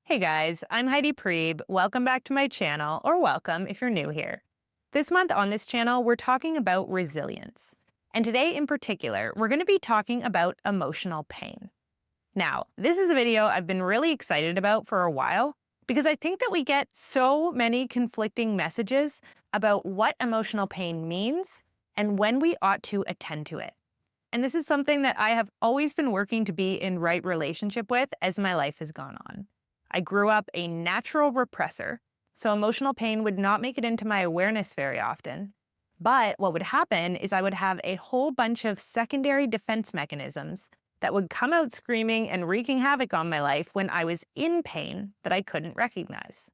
Hey guys, I'm Heidi Preeb. Welcome back to my channel, or welcome if you're new here. This month on this channel, we're talking about resilience. And today in particular, we're going to be talking about emotional pain. Now, this is a video I've been really excited about for a while because I think that we get so many conflicting messages about what emotional pain means and when we ought to attend to it. And this is something that I have always been working to be in right relationship with as my life has gone on. I grew up a natural repressor, so emotional pain would not make it into my awareness very often. But what would happen is I would have a whole bunch of secondary defense mechanisms that would come out screaming and wreaking havoc on my life when I was in pain that I couldn't recognize.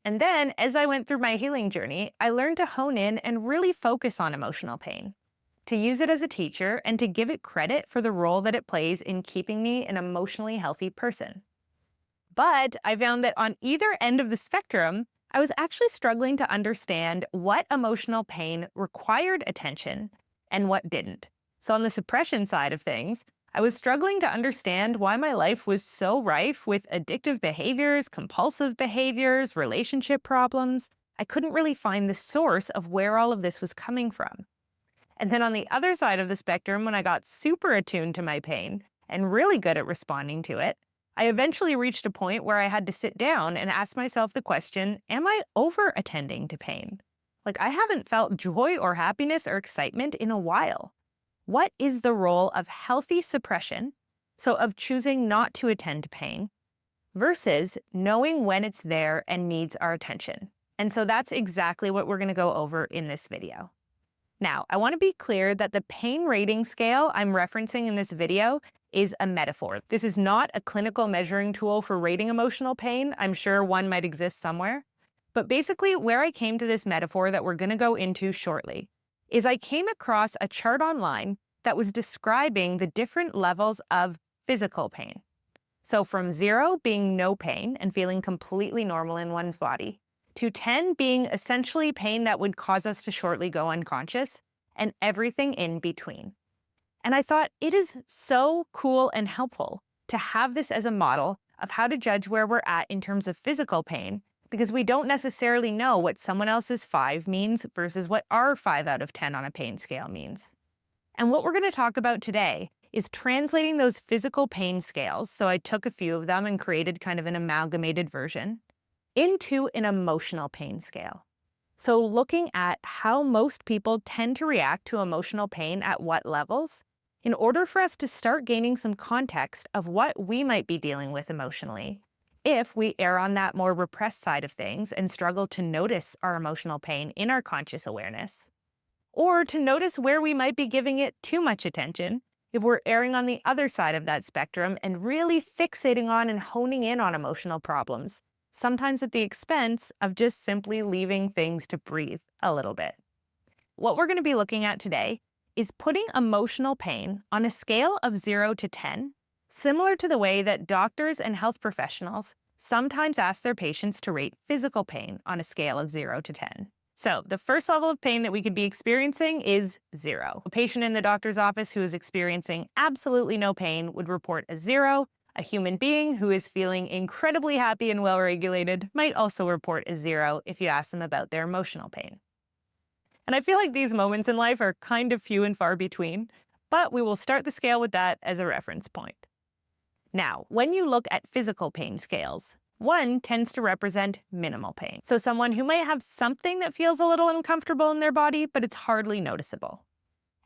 And then, as I went through my healing journey, I learned to hone in and really focus on emotional pain, to use it as a teacher and to give it credit for the role that it plays in keeping me an emotionally healthy person. But I found that on either end of the spectrum, I was actually struggling to understand what emotional pain required attention and what didn't. So on the suppression side of things, I was struggling to understand why my life was so rife with addictive behaviors, compulsive behaviors, relationship problems. I couldn't really find the source of where all of this was coming from. And then on the other side of the spectrum, when I got super attuned to my pain and really good at responding to it, I eventually reached a point where I had to sit down and ask myself the question, am I over attending to pain? Like, I haven't felt joy or happiness or excitement in a while. What is the role of healthy suppression, so of choosing not to attend to pain, versus knowing when it's there and needs our attention? And so that's exactly what we're going to go over in this video. Now, I want to be clear that the pain rating scale I'm referencing in this video is a metaphor. This is not a clinical measuring tool for rating emotional pain. I'm sure one might exist somewhere. But basically, where I came to this metaphor that we're going to go into shortly is I came across a chart online that was describing the different levels of physical pain. So from 0 being no pain and feeling completely normal in one's body, to 10 being essentially pain that would cause us to shortly go unconscious, and everything in between. And I thought it is so cool and helpful to have this as a model of how to judge where we're at in terms of physical pain, because we don't necessarily know what someone else's 5 means versus what our 5 out of 10 on a pain scale means. And what we're going to talk about today is translating those physical pain scales, so I took a few of them and created kind of an amalgamated version, into an emotional pain scale. So looking at how most people tend to react to emotional pain at what levels, in order for us to start gaining some context of what we might be dealing with emotionally, if we err on that more repressed side of things and struggle to notice our emotional pain in our conscious awareness, or to notice where we might be giving it too much attention if we're erring on the other side of that spectrum and really fixating on and honing in on emotional problems, sometimes at the expense of just simply leaving things to breathe a little bit. What we're going to be looking at today is putting emotional pain on a scale of 0 to 10, similar to the way that doctors and health professionals sometimes ask their patients to rate physical pain on a scale of 0 to 10. So the first level of pain that we could be experiencing is 0. A patient in the doctor's office who is experiencing absolutely no pain would report a 0. A human being who is feeling incredibly happy and well-regulated might also report a 0 if you ask them about their emotional pain. And I feel like these moments in life are kind of few and far between, but we will start the scale with that as a reference point. Now, when you look at physical pain scales, 1 tends to represent minimal pain. So someone who might have something that feels a little uncomfortable in their body, but it's hardly noticeable.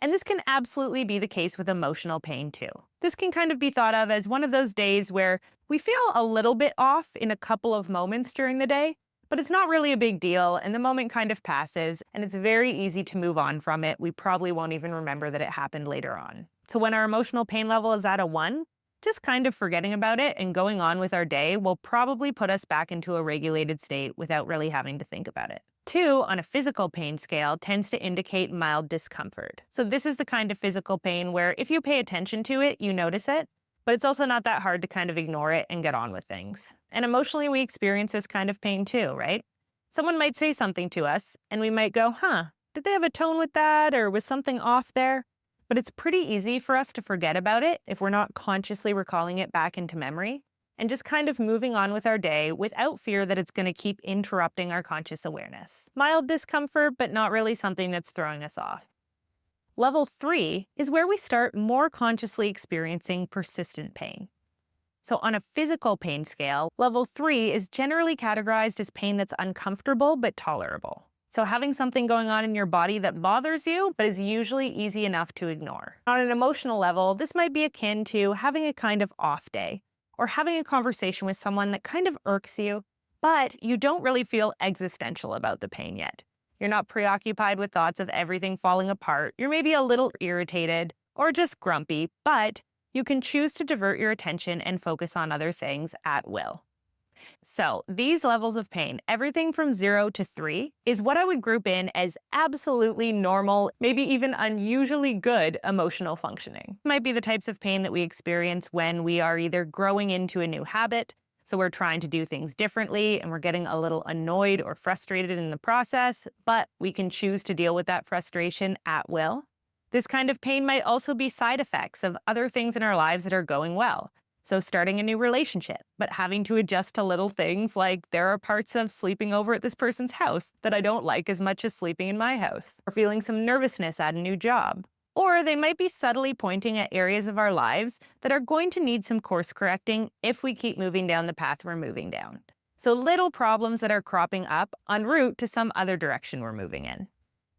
And this can absolutely be the case with emotional pain too. This can kind of be thought of as one of those days where we feel a little bit off in a couple of moments during the day, but it's not really a big deal and the moment kind of passes and it's very easy to move on from it. We probably won't even remember that it happened later on. So when our emotional pain level is at a 1, just kind of forgetting about it and going on with our day will probably put us back into a regulated state without really having to think about it. 2 on a physical pain scale tends to indicate mild discomfort. So this is the kind of physical pain where if you pay attention to it, you notice it, but it's also not that hard to kind of ignore it and get on with things. And emotionally, we experience this kind of pain too, right? Someone might say something to us and we might go, did they have a tone with that, or was something off there? But it's pretty easy for us to forget about it if we're not consciously recalling it back into memory. and just kind of moving on with our day without fear that it's going to keep interrupting our conscious awareness. Mild discomfort, but not really something that's throwing us off. Level 3 is where we start more consciously experiencing persistent pain. So, on a physical pain scale, level 3 is generally categorized as pain that's uncomfortable but tolerable. So, having something going on in your body that bothers you, but is usually easy enough to ignore. On an emotional level, this might be akin to having a kind of off day, or having a conversation with someone that kind of irks you, but you don't really feel existential about the pain yet. You're not preoccupied with thoughts of everything falling apart. You're maybe a little irritated or just grumpy, but you can choose to divert your attention and focus on other things at will. So, these levels of pain, everything from 0 to 3, is what I would group in as absolutely normal, maybe even unusually good emotional functioning. It might be the types of pain that we experience when we are either growing into a new habit, so we're trying to do things differently and we're getting a little annoyed or frustrated in the process, but we can choose to deal with that frustration at will. This kind of pain might also be side effects of other things in our lives that are going well. So starting a new relationship, but having to adjust to little things like there are parts of sleeping over at this person's house that I don't like as much as sleeping in my house, or feeling some nervousness at a new job. Or they might be subtly pointing at areas of our lives that are going to need some course correcting if we keep moving down the path we're moving down. So little problems that are cropping up en route to some other direction we're moving in.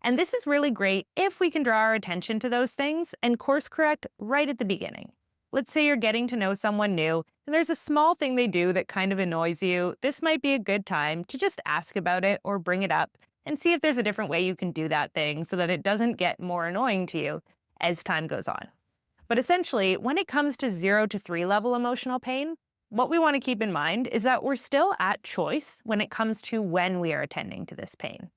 And this is really great if we can draw our attention to those things and course correct right at the beginning. Let's say you're getting to know someone new, and there's a small thing they do that kind of annoys you. This might be a good time to just ask about it or bring it up and see if there's a different way you can do that thing so that it doesn't get more annoying to you as time goes on. But essentially, when it comes to 0 to 3 level emotional pain, what we want to keep in mind is that we're still at choice when it comes to when we are attending to this pain.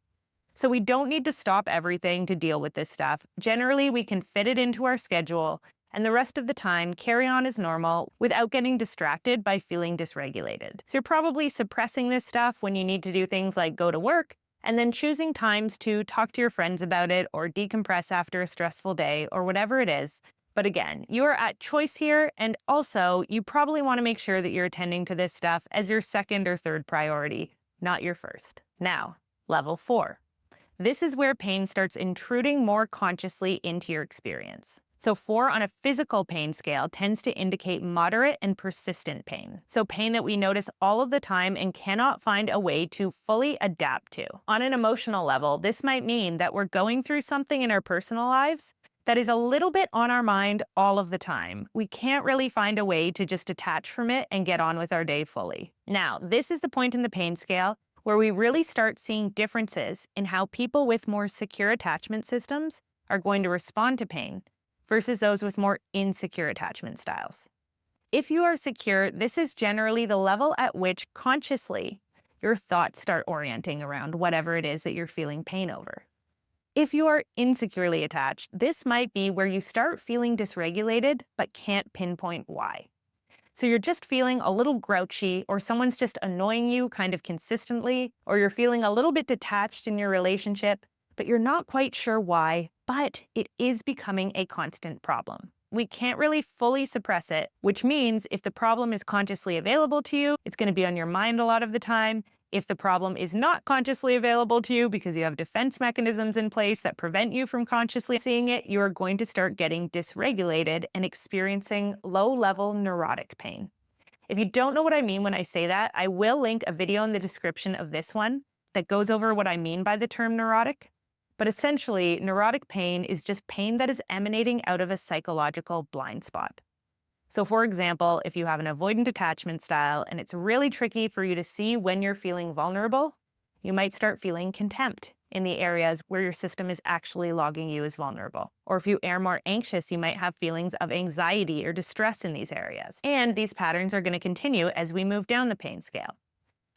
So we don't need to stop everything to deal with this stuff. Generally, we can fit it into our schedule and the rest of the time carry on as normal without getting distracted by feeling dysregulated. So you're probably suppressing this stuff when you need to do things like go to work and then choosing times to talk to your friends about it or decompress after a stressful day or whatever it is. But again, you are at choice here, and also you probably want to make sure that you're attending to this stuff as your second or third priority, not your first. Now, level 4. This is where pain starts intruding more consciously into your experience. So 4 on a physical pain scale tends to indicate moderate and persistent pain. So pain that we notice all of the time and cannot find a way to fully adapt to. On an emotional level, this might mean that we're going through something in our personal lives that is a little bit on our mind all of the time. We can't really find a way to just detach from it and get on with our day fully. Now, this is the point in the pain scale where we really start seeing differences in how people with more secure attachment systems are going to respond to pain versus those with more insecure attachment styles. If you are secure, this is generally the level at which consciously your thoughts start orienting around whatever it is that you're feeling pain over. If you are insecurely attached, this might be where you start feeling dysregulated but can't pinpoint why. So you're just feeling a little grouchy, or someone's just annoying you kind of consistently, or you're feeling a little bit detached in your relationship, but you're not quite sure why, but it is becoming a constant problem. We can't really fully suppress it, which means if the problem is consciously available to you, it's going to be on your mind a lot of the time. If the problem is not consciously available to you because you have defense mechanisms in place that prevent you from consciously seeing it, you are going to start getting dysregulated and experiencing low-level neurotic pain. If you don't know what I mean when I say that, I will link a video in the description of this one that goes over what I mean by the term neurotic. But essentially, neurotic pain is just pain that is emanating out of a psychological blind spot. So for example, if you have an avoidant attachment style and it's really tricky for you to see when you're feeling vulnerable, you might start feeling contempt in the areas where your system is actually logging you as vulnerable. Or if you are more anxious, you might have feelings of anxiety or distress in these areas. And these patterns are going to continue as we move down the pain scale.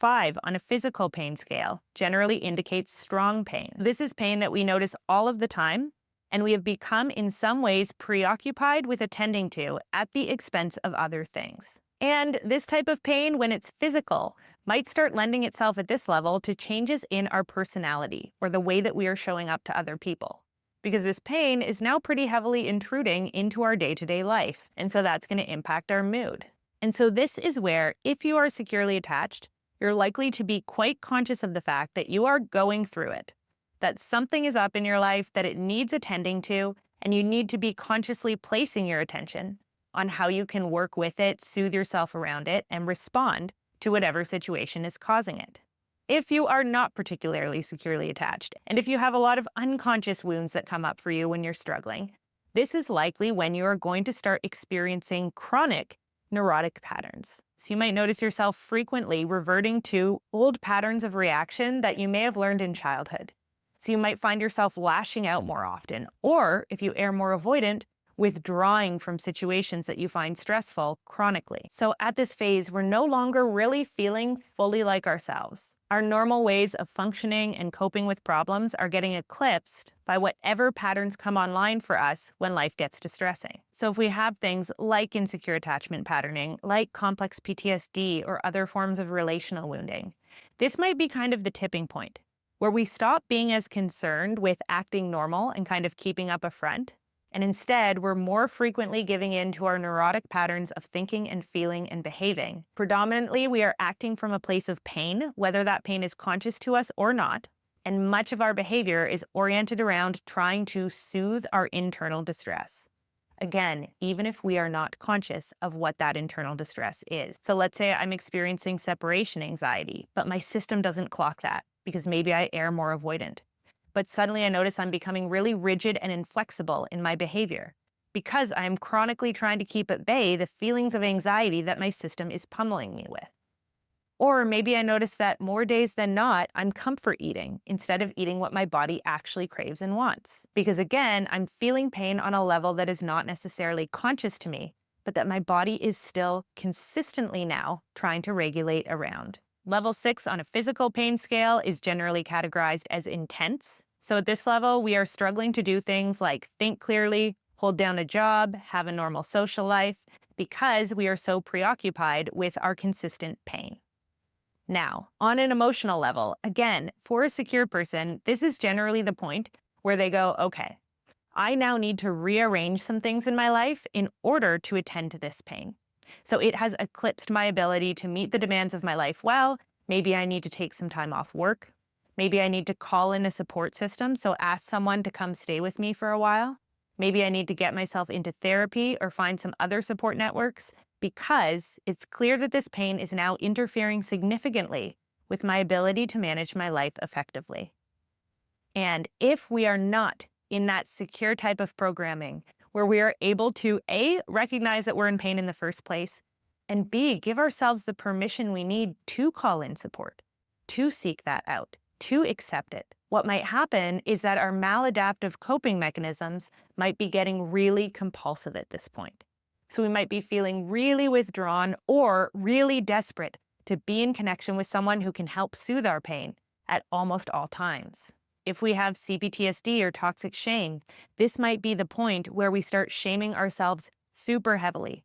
5 on a physical pain scale generally indicates strong pain. This is pain that we notice all of the time, and we have become in some ways preoccupied with attending to at the expense of other things. And this type of pain, when it's physical, might start lending itself at this level to changes in our personality or the way that we are showing up to other people. Because this pain is now pretty heavily intruding into our day-to-day life, and so that's going to impact our mood. And so this is where, if you are securely attached, you're likely to be quite conscious of the fact that you are going through it, that something is up in your life that it needs attending to, and you need to be consciously placing your attention on how you can work with it, soothe yourself around it, and respond to whatever situation is causing it. If you are not particularly securely attached, and if you have a lot of unconscious wounds that come up for you when you're struggling, this is likely when you are going to start experiencing chronic neurotic patterns. So you might notice yourself frequently reverting to old patterns of reaction that you may have learned in childhood. So you might find yourself lashing out more often, or if you are more avoidant, withdrawing from situations that you find stressful chronically. So at this phase, we're no longer really feeling fully like ourselves. Our normal ways of functioning and coping with problems are getting eclipsed by whatever patterns come online for us when life gets distressing. So if we have things like insecure attachment patterning, like complex PTSD or other forms of relational wounding, this might be kind of the tipping point where we stop being as concerned with acting normal and kind of keeping up a front. And instead, we're more frequently giving in to our neurotic patterns of thinking and feeling and behaving. Predominantly, we are acting from a place of pain, whether that pain is conscious to us or not. And much of our behavior is oriented around trying to soothe our internal distress. Again, even if we are not conscious of what that internal distress is. So let's say I'm experiencing separation anxiety, but my system doesn't clock that because maybe I err more avoidant. But suddenly I notice I'm becoming really rigid and inflexible in my behavior because I'm chronically trying to keep at bay the feelings of anxiety that my system is pummeling me with. Or maybe I notice that more days than not, I'm comfort eating instead of eating what my body actually craves and wants. Because again, I'm feeling pain on a level that is not necessarily conscious to me, but that my body is still consistently now trying to regulate around. Level 6 on a physical pain scale is generally categorized as intense. So at this level, we are struggling to do things like think clearly, hold down a job, have a normal social life, because we are so preoccupied with our consistent pain. Now, on an emotional level, again, for a secure person, this is generally the point where they go, okay, I now need to rearrange some things in my life in order to attend to this pain. So it has eclipsed my ability to meet the demands of my life well. Maybe I need to take some time off work. Maybe I need to call in a support system, so ask someone to come stay with me for a while. Maybe I need to get myself into therapy or find some other support networks because it's clear that this pain is now interfering significantly with my ability to manage my life effectively. And if we are not in that secure type of programming, where we are able to A, recognize that we're in pain in the first place, and B, give ourselves the permission we need to call in support, to seek that out, to accept it. What might happen is that our maladaptive coping mechanisms might be getting really compulsive at this point. So we might be feeling really withdrawn or really desperate to be in connection with someone who can help soothe our pain at almost all times. If we have CPTSD or toxic shame, this might be the point where we start shaming ourselves super heavily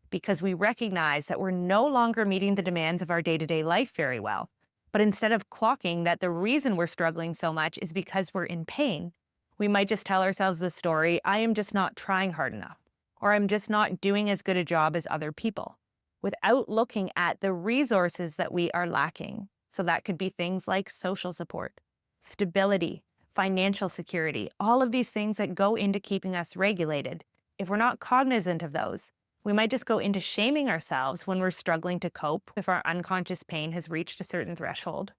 because we recognize that we're no longer meeting the demands of our day-to-day life very well. But instead of clocking that the reason we're struggling so much is because we're in pain, we might just tell ourselves the story, I am just not trying hard enough, or I'm just not doing as good a job as other people, without looking at the resources that we are lacking. So that could be things like social support, stability, financial security, all of these things that go into keeping us regulated. If we're not cognizant of those, we might just go into shaming ourselves when we're struggling to cope if our unconscious pain has reached a certain threshold,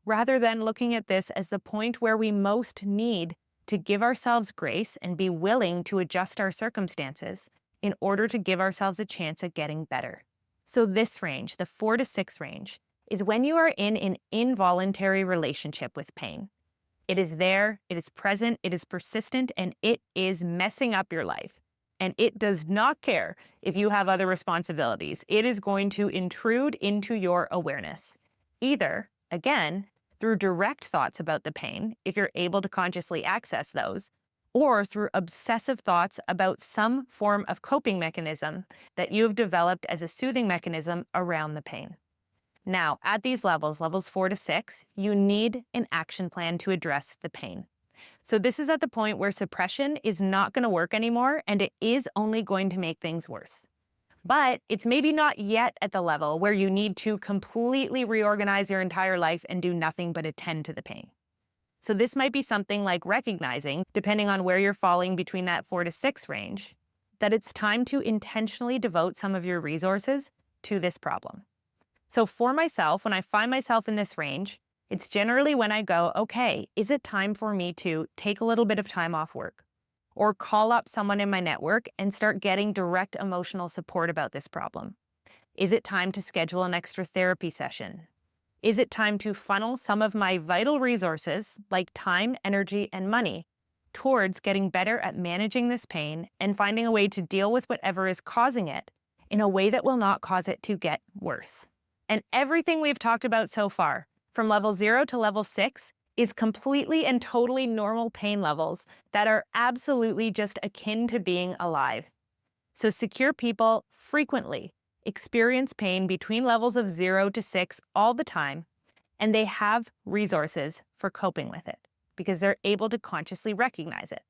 rather than looking at this as the point where we most need to give ourselves grace and be willing to adjust our circumstances in order to give ourselves a chance at getting better. So this range, the 4 to 6 range, is when you are in an involuntary relationship with pain. It is there, it is present, it is persistent, and it is messing up your life. And it does not care if you have other responsibilities. It is going to intrude into your awareness. Either, again, through direct thoughts about the pain, if you're able to consciously access those, or through obsessive thoughts about some form of coping mechanism that you have developed as a soothing mechanism around the pain. Now, at these levels, levels 4 to 6, you need an action plan to address the pain. So this is at the point where suppression is not going to work anymore, and it is only going to make things worse. But it's maybe not yet at the level where you need to completely reorganize your entire life and do nothing but attend to the pain. So this might be something like recognizing, depending on where you're falling between that 4 to 6 range, that it's time to intentionally devote some of your resources to this problem. So for myself, when I find myself in this range, it's generally when I go, okay, is it time for me to take a little bit of time off work or call up someone in my network and start getting direct emotional support about this problem? Is it time to schedule an extra therapy session? Is it time to funnel some of my vital resources, like time, energy, and money, towards getting better at managing this pain and finding a way to deal with whatever is causing it in a way that will not cause it to get worse? And everything we've talked about so far, from level 0 to level 6, is completely and totally normal pain levels that are absolutely just akin to being alive. So secure people frequently experience pain between levels of 0 to 6 all the time, and they have resources for coping with it because they're able to consciously recognize it.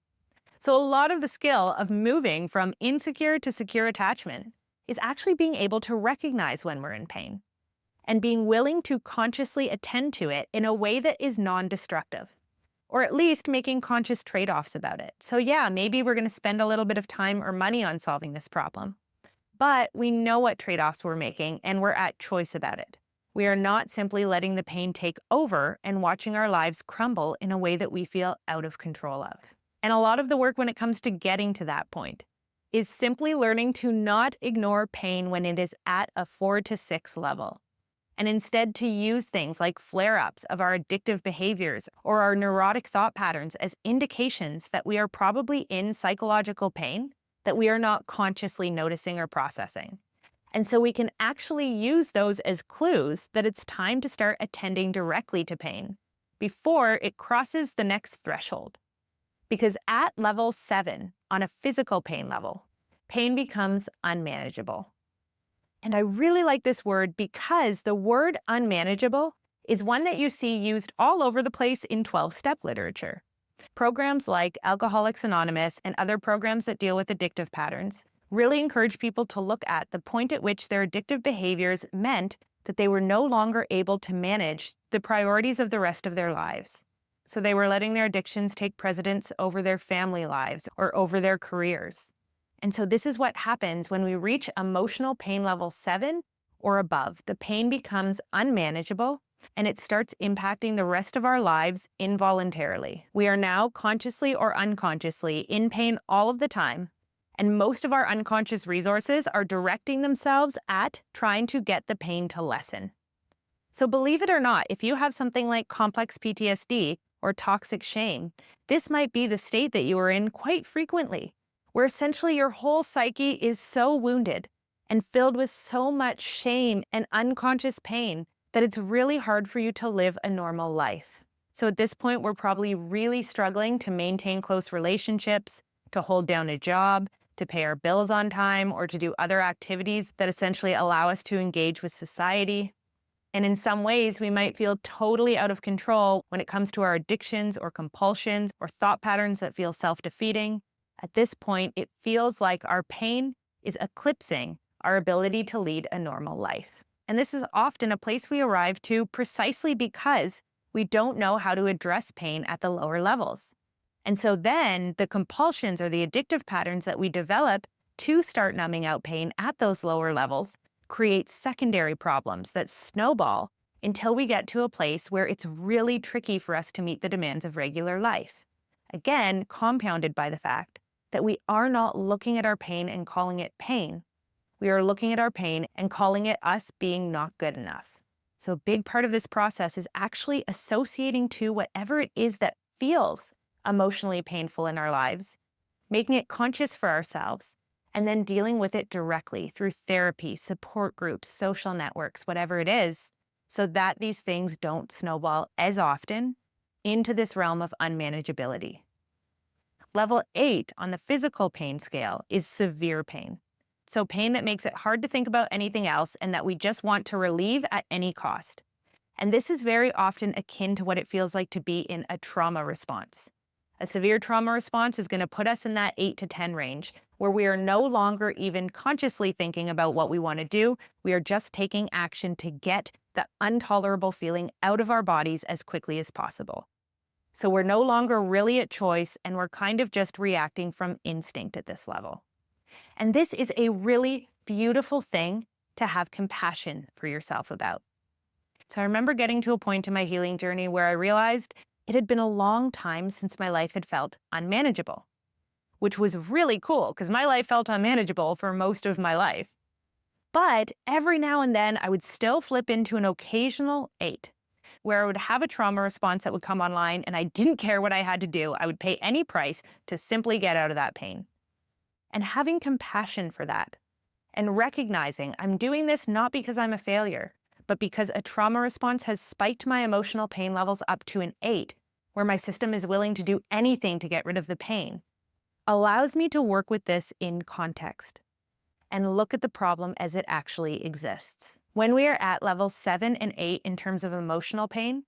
So a lot of the skill of moving from insecure to secure attachment is actually being able to recognize when we're in pain and being willing to consciously attend to it in a way that is non-destructive, or at least making conscious trade-offs about it. So yeah, maybe we're going to spend a little bit of time or money on solving this problem, but we know what trade-offs we're making and we're at choice about it. We are not simply letting the pain take over and watching our lives crumble in a way that we feel out of control of. And a lot of the work when it comes to getting to that point is simply learning to not ignore pain when it is at a 4 to 6 level, and instead to use things like flare-ups of our addictive behaviors or our neurotic thought patterns as indications that we are probably in psychological pain that we are not consciously noticing or processing. And so we can actually use those as clues that it's time to start attending directly to pain before it crosses the next threshold. Because at level 7, on a physical pain level, pain becomes unmanageable. And I really like this word because the word unmanageable is one that you see used all over the place in 12-step literature. Programs like Alcoholics Anonymous and other programs that deal with addictive patterns really encourage people to look at the point at which their addictive behaviors meant that they were no longer able to manage the priorities of the rest of their lives. So they were letting their addictions take precedence over their family lives or over their careers. And so this is what happens when we reach emotional pain level 7 or above. The pain becomes unmanageable and it starts impacting the rest of our lives involuntarily. We are now consciously or unconsciously in pain all of the time, and most of our unconscious resources are directing themselves at trying to get the pain to lessen. So believe it or not, if you have something like complex PTSD or toxic shame, this might be the state that you are in quite frequently, where essentially your whole psyche is so wounded and filled with so much shame and unconscious pain that it's really hard for you to live a normal life. So at this point, we're probably really struggling to maintain close relationships, to hold down a job, to pay our bills on time, or to do other activities that essentially allow us to engage with society. And in some ways, we might feel totally out of control when it comes to our addictions or compulsions or thought patterns that feel self-defeating. At this point, it feels like our pain is eclipsing our ability to lead a normal life. And this is often a place we arrive to precisely because we don't know how to address pain at the lower levels. And so then the compulsions or the addictive patterns that we develop to start numbing out pain at those lower levels create secondary problems that snowball until we get to a place where it's really tricky for us to meet the demands of regular life. Again, compounded by the fact that we are not looking at our pain and calling it pain. We are looking at our pain and calling it us being not good enough. So a big part of this process is actually associating to whatever it is that feels emotionally painful in our lives, making it conscious for ourselves, and then dealing with it directly through therapy, support groups, social networks, whatever it is, so that these things don't snowball as often into this realm of unmanageability. Level 8 on the physical pain scale is severe pain. So pain that makes it hard to think about anything else and that we just want to relieve at any cost. And this is very often akin to what it feels like to be in a trauma response. A severe trauma response is going to put us in that 8 to 10 range, where we are no longer even consciously thinking about what we want to do. We are just taking action to get the intolerable feeling out of our bodies as quickly as possible. So we're no longer really at choice, and we're kind of just reacting from instinct at this level. And this is a really beautiful thing to have compassion for yourself about. So I remember getting to a point in my healing journey where I realized it had been a long time since my life had felt unmanageable, which was really cool because my life felt unmanageable for most of my life. But every now and then I would still flip into an occasional 8, where I would have a trauma response that would come online and I didn't care what I had to do. I would pay any price to simply get out of that pain. And having compassion for that and recognizing I'm doing this not because I'm a failure, but because a trauma response has spiked my emotional pain levels up to an 8, where my system is willing to do anything to get rid of the pain, allows me to work with this in context and look at the problem as it actually exists. When we are at levels 7 and 8 in terms of emotional pain,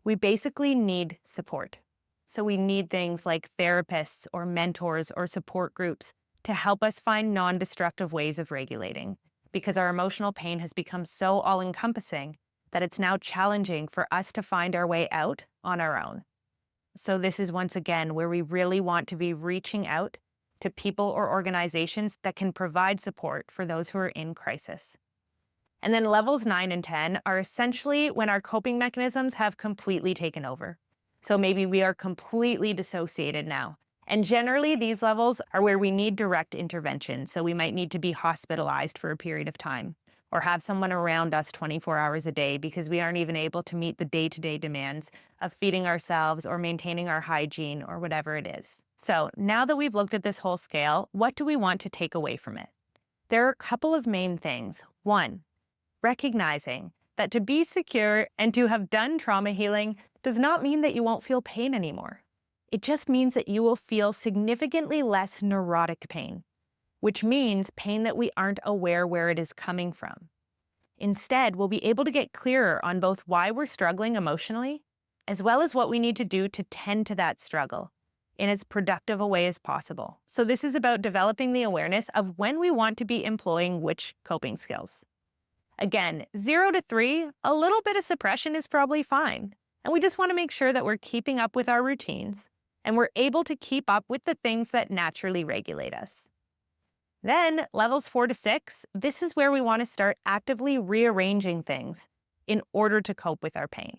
we basically need support. So we need things like therapists or mentors or support groups to help us find non-destructive ways of regulating, because our emotional pain has become so all-encompassing that it's now challenging for us to find our way out on our own. So this is once again where we really want to be reaching out to people or organizations that can provide support for those who are in crisis. And then levels 9 and 10 are essentially when our coping mechanisms have completely taken over. So maybe we are completely dissociated now. And generally, these levels are where we need direct intervention. So we might need to be hospitalized for a period of time or have someone around us 24 hours a day because we aren't even able to meet the day-to-day demands of feeding ourselves or maintaining our hygiene or whatever it is. So now that we've looked at this whole scale, what do we want to take away from it? There are a couple of main things. One, recognizing that to be secure and to have done trauma healing does not mean that you won't feel pain anymore. It just means that you will feel significantly less neurotic pain, which means pain that we aren't aware where it is coming from. Instead, we'll be able to get clearer on both why we're struggling emotionally, as well as what we need to do to tend to that struggle in as productive a way as possible. So this is about developing the awareness of when we want to be employing which coping skills. Again, 0 to 3, a little bit of suppression is probably fine. And we just want to make sure that we're keeping up with our routines and we're able to keep up with the things that naturally regulate us. Then levels 4 to 6, this is where we want to start actively rearranging things in order to cope with our pain.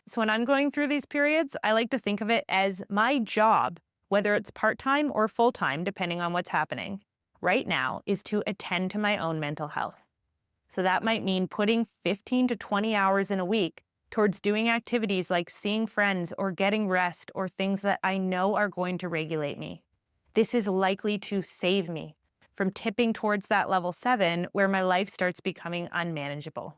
So when I'm going through these periods, I like to think of it as my job, whether it's part-time or full-time, depending on what's happening, right now is to attend to my own mental health. So that might mean putting 15 to 20 hours in a week towards doing activities like seeing friends or getting rest or things that I know are going to regulate me. This is likely to save me from tipping towards that level 7 where my life starts becoming unmanageable.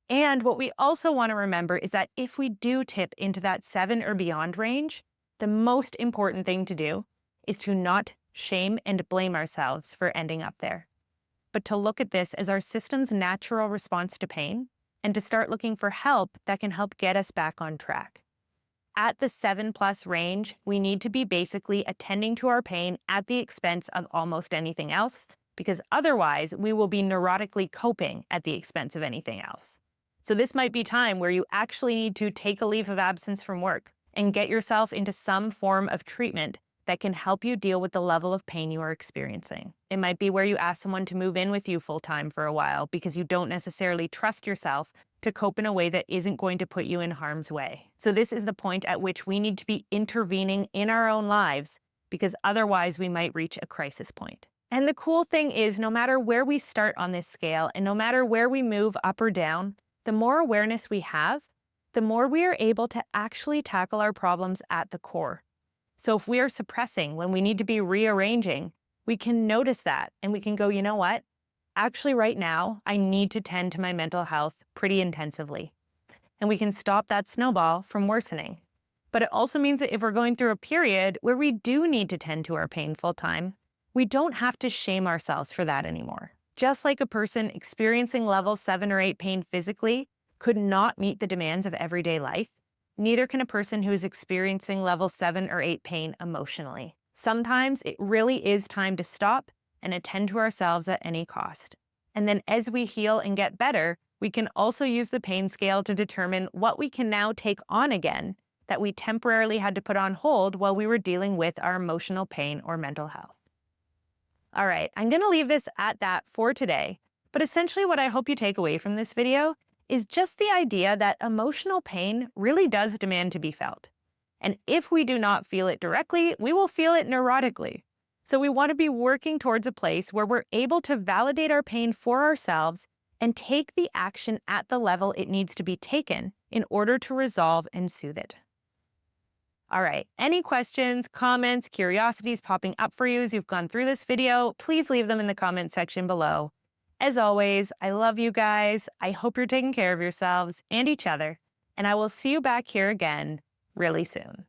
And what we also want to remember is that if we do tip into that 7 or beyond range, the most important thing to do is to not shame and blame ourselves for ending up there, but to look at this as our system's natural response to pain and to start looking for help that can help get us back on track. At the 7+ range, we need to be basically attending to our pain at the expense of almost anything else, because otherwise we will be neurotically coping at the expense of anything else. So this might be time where you actually need to take a leave of absence from work and get yourself into some form of treatment that can help you deal with the level of pain you are experiencing. It might be where you ask someone to move in with you full-time for a while because you don't necessarily trust yourself to cope in a way that isn't going to put you in harm's way. So this is the point at which we need to be intervening in our own lives because otherwise we might reach a crisis point. And the cool thing is, no matter where we start on this scale and no matter where we move up or down, the more awareness we have, the more we are able to actually tackle our problems at the core. So if we are suppressing when we need to be rearranging, we can notice that and we can go, you know what? Actually, right now, I need to tend to my mental health pretty intensively. And we can stop that snowball from worsening. But it also means that if we're going through a period where we do need to tend to our pain full time, we don't have to shame ourselves for that anymore. Just like a person experiencing level 7 or 8 pain physically could not meet the demands of everyday life, Neither can a person who is experiencing level 7 or 8 pain emotionally. Sometimes it really is time to stop and attend to ourselves at any cost. And then as we heal and get better, we can also use the pain scale to determine what we can now take on again that we temporarily had to put on hold while we were dealing with our emotional pain or mental health. All right, I'm going to leave this at that for today. But essentially what I hope you take away from this video is just the idea that emotional pain really does demand to be felt. And if we do not feel it directly, we will feel it neurotically. So we want to be working towards a place where we're able to validate our pain for ourselves and take the action at the level it needs to be taken in order to resolve and soothe it. All right, any questions, comments, curiosities popping up for you as you've gone through this video, please leave them in the comment section below. As always, I love you guys. I hope you're taking care of yourselves and each other, and I will see you back here again really soon.